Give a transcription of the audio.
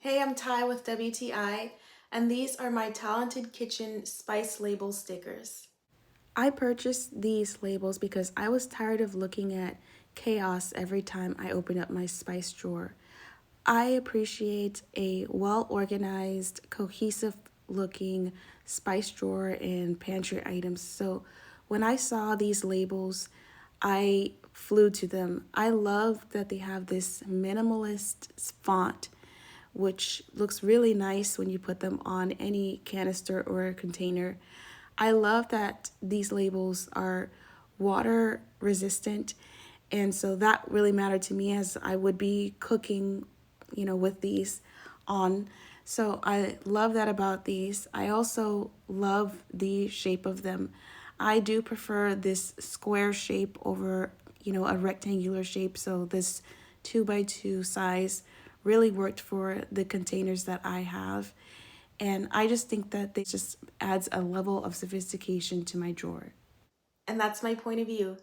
Hey, I'm Ty with WTI, and these are my Talented Kitchen Spice Label stickers. I purchased these labels because I was tired of looking at chaos every time I opened up my spice drawer. I appreciate a well-organized, cohesive-looking spice drawer and pantry items. So when I saw these labels, I flew to them. I love that they have this minimalist font, which looks really nice when you put them on any canister or container. I love that these labels are water resistant, and so that really mattered to me as I would be cooking, with these on. So I love that about these. I also love the shape of them. I do prefer this square shape over, a rectangular shape. So this 2x2 size really worked for the containers that I have. And I just think that this just adds a level of sophistication to my drawer. And that's my point of view.